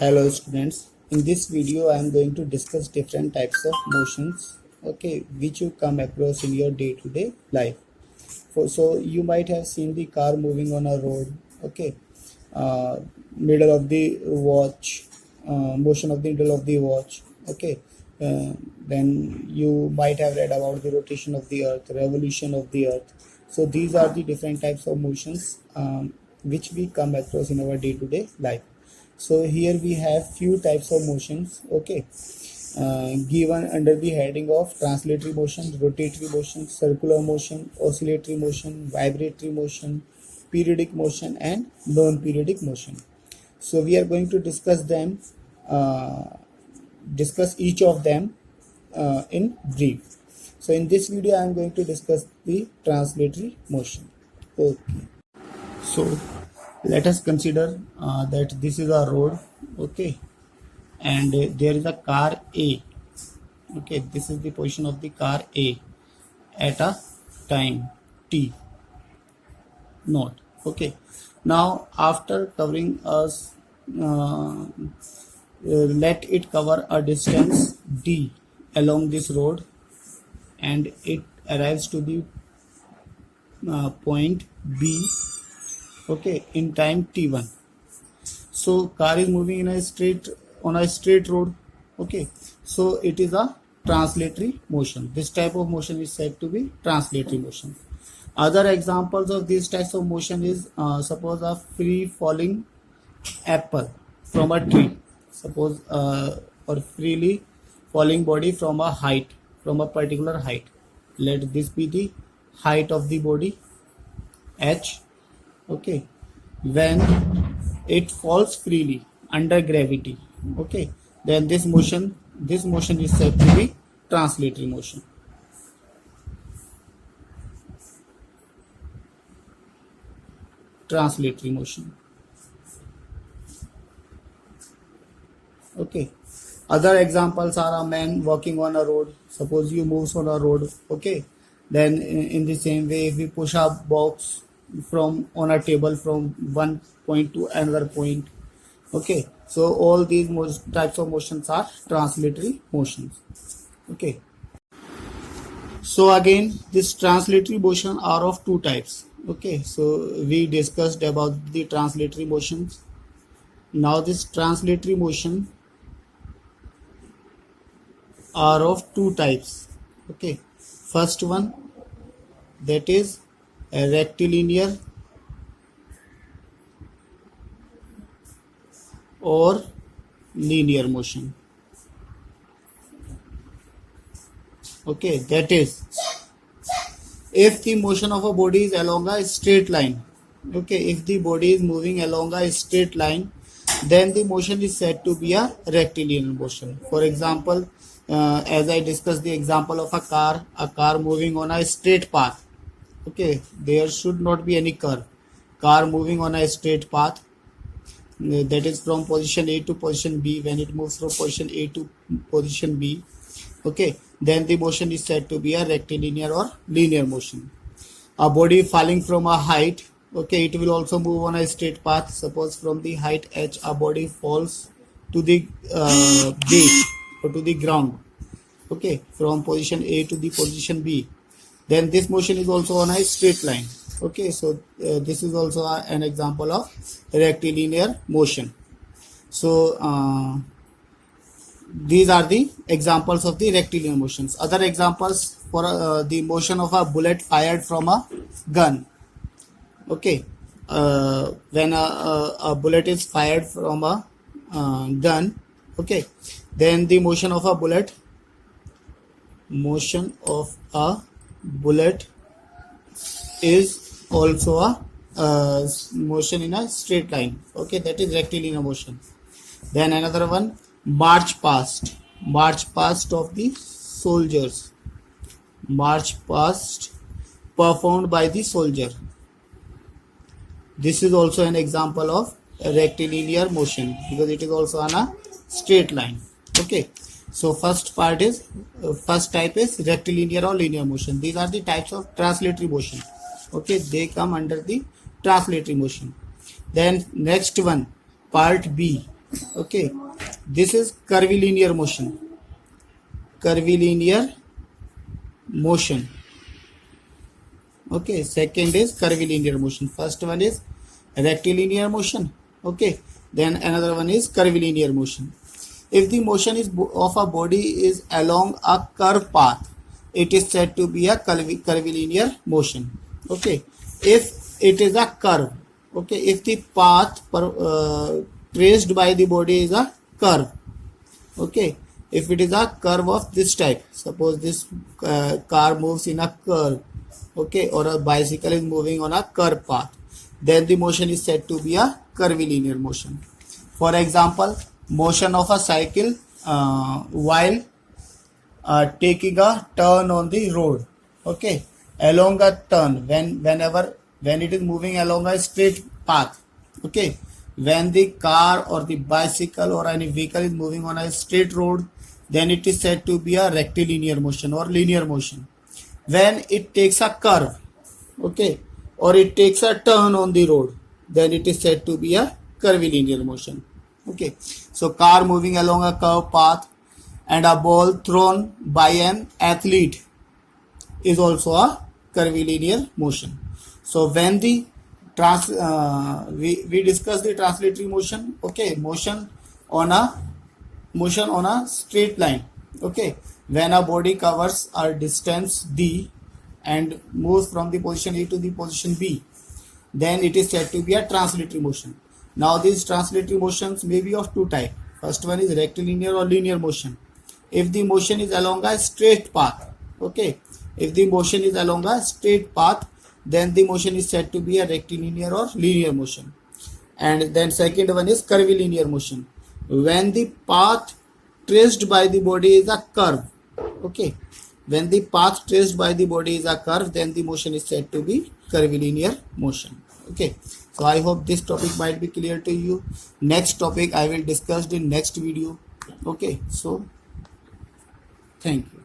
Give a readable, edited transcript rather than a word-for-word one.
Hello students, in this video I am going to discuss different types of motions, okay, which you come across in your day-to-day life. So you might have seen the car moving on a road, okay, middle of the watch, motion of the middle of the watch, okay. Then you might have read about the rotation of the earth, revolution of the earth. So these are the different types of motions which we come across in our day-to-day life. So here we have few types of motions, okay, given under the heading of translatory motion, rotatory motion, circular motion, oscillatory motion, vibratory motion, periodic motion, and non-periodic motion. So we are going to discuss them, discuss each of them in brief. So in this video I am going to discuss the translatory motion. Okay. So let us consider that this is a road, okay, and there is a car A, okay. This is the position of the car A at a time t naught, okay. Now after covering us, let it cover a distance d along this road, and it arrives to the point B, okay, in time t1. So car is moving in a straight road, okay. So it is a translatory motion. This type of motion is said to be translatory motion. Other examples of these types of motion is suppose a free falling apple from a tree, suppose or freely falling body from a height, from a particular height. Let this be the height of the body h, okay, when it falls freely under gravity, okay, then this motion is said to be translatory motion. Translatory motion, okay. Other examples are a man walking on a road. Suppose you moves on a road, okay, then in the same way, if we push a box from on a table from one point to another point, okay, so all these types of motions are translatory motions, okay. So again, this translatory motion are of two types, okay. So we discussed about the translatory motions. Now this translatory motion are of two types, okay. First one, that is a rectilinear or linear motion, okay. That is, if the motion of a body is along a straight line, okay, if the body is moving along a straight line, then the motion is said to be a rectilinear motion. For example, as I discussed the example of a car moving on a straight path, okay, there should not be any curve. Car moving on a straight path, that is from position A to position B. When it moves from position A to position B, okay, then the motion is said to be a rectilinear or linear motion. A body falling from a height, okay, it will also move on a straight path. Suppose from the height h a body falls to the base or to the ground, okay, from position A to the position B, then this motion is also on a straight line, okay. So this is also an example of rectilinear motion. So these are the examples of the rectilinear motions. Other examples for the motion of a bullet fired from a gun, okay. When a bullet is fired from a gun, okay, then the motion of a bullet is also a motion in a straight line, okay, that is rectilinear motion. Then another one, march past of the soldiers, march past performed by the soldier. This is also an example of a rectilinear motion because it is also on a straight line, okay. So first type is rectilinear or linear motion. These are the types of translatory motion, okay, they come under the translatory motion. Then next one, part B, Okay, this is curvilinear motion. Curvilinear motion. Okay, second is curvilinear motion. First one is rectilinear motion. Okay, then another one is curvilinear motion. If the motion is of a body is along a curved path, it is said to be a curvilinear motion. Okay, if it is a curve, okay, if the path traced by the body is a curve, okay, if it is a curve of this type, suppose this car moves in a curve, okay, or a bicycle is moving on a curved path, then the motion is said to be a curvilinear motion. For example, motion of a cycle while taking a turn on the road, okay, along a turn, when it is moving along a straight path, okay, when the car or the bicycle or any vehicle is moving on a straight road, then it is said to be a rectilinear motion or linear motion. When it takes a curve, okay, or it takes a turn on the road, then it is said to be a curvilinear motion. Okay, so car moving along a curved path and a ball thrown by an athlete is also a curvilinear motion. So when the we discussed the translatory motion, okay, motion on a straight line, okay, when a body covers a distance d and moves from the position A to the position B, then it is said to be a translatory motion. Now these translatory motions may be of two types. First one is rectilinear or linear motion. If the motion is along a straight path, okay, if the motion is along a straight path, then the motion is said to be a rectilinear or linear motion. And then second one is curvilinear motion. When the path traced by the body is a curve, okay, when the path traced by the body is a curve, then the motion is said to be curvilinear motion. Okay, so I hope this topic might be clear to you. Next topic I will discuss in next video. Okay, so thank you.